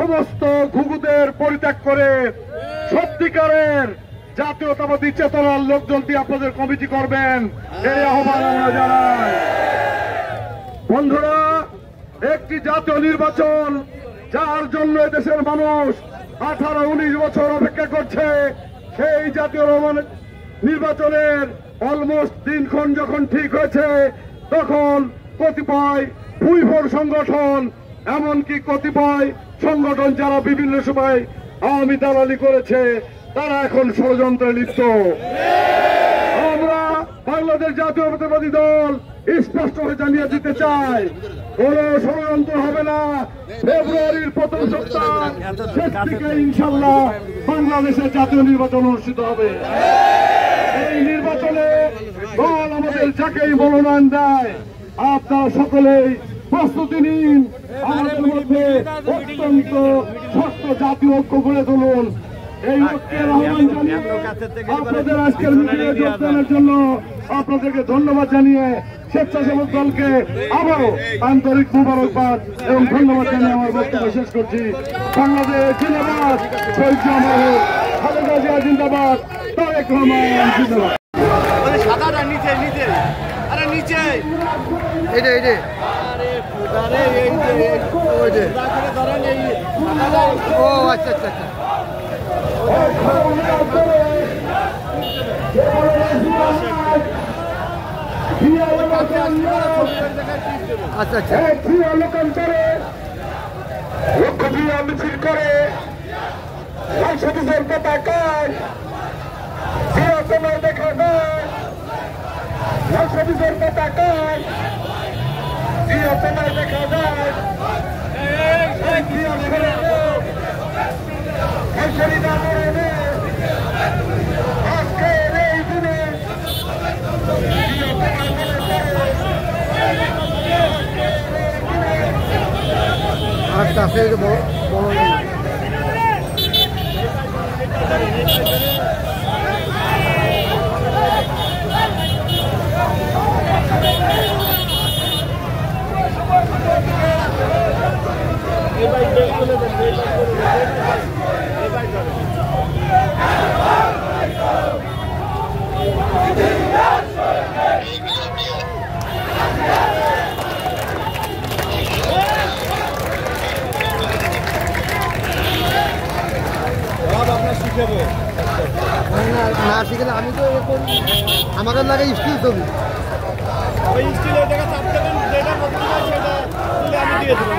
সমস্ত ঘুঘুদের পরিত্যাগ করে সত্যিকারের জাতীয়তাবাদী চেতনার লোকজন দিয়ে আপনাদের কমিটি করবেন, এই আহ্বান আমরা জানাই। বন্ধুরা, একটি জাতীয় নির্বাচন যার জন্য দেশের মানুষ 18-19 বছর অপেক্ষা করছে, সেই জাতীয় নির্বাচনের অলমোস্ট দিনক্ষণ যখন ঠিক হয়েছে, তখন কতিপয় ভুইফোর সংগঠন, এমনকি কতিপয় সংগঠন যারা বিভিন্ন সময় আওয়ামী দালালি করেছে, তারা এখন ষড়যন্ত্রে লিপ্ত। আমরা বাংলাদেশ জাতীয়তাবাদী দল স্পষ্ট হয়ে জানিয়ে দিতে চাই, কোন ষড়যন্ত্র হবে না। ফেব্রুয়ারির প্রথম সপ্তাহ শেষ থেকে ইনশাল্লাহ বাংলাদেশের জাতীয় নির্বাচন অনুষ্ঠিত হবে। এই নির্বাচনে দল আমাদের যাকেই মনোনয়ন দেয়, আপনারা সকলেই প্রস্তুতি নিন। আমাদের মধ্যে অত্যন্ত শক্ত জাতীয় ঐক্য গড়ে তুলুন। এই ঐক্যের আহ্বান জানিয়ে আপনাদের আজকের মিটিংয়ে যোগদানের জন্য আপনাদেরকে ধন্যবাদ জানিয়ে স্বেচ্ছাসেবক দলকে আবারও আন্তরিক মুবারকবাদ এবং ধন্যবাদ জানিয়ে আমার বক্তব্য শেষ করছি। বাংলাদেশ জিন্দাবাদ, শহীদ জিয়া খালেদা জিয়া জিন্দাবাদ, তারেক রহমান জিন্দাবাদ। সাদাটা নিচে নিচে, আরে নিচে এইটা এইটা ও আচ্ছা আচ্ছা আচ্ছা আচ্ছা আচ্ছা লক্ষ্যপ্রিয় মিছিল করে সংসদের পতাকায় চিরচেনার দেখা যায়, সংসদের পতাকায় চিরচেনার দেখা যায়। আজকের এই দিনে আর কাছে বড় বড় না শিখে আমি তো আমাদের লাগে স্টিল ছবি স্টিলের জায়গায় চাপ দেবেন, যেটা আমি দিয়ে দেবো।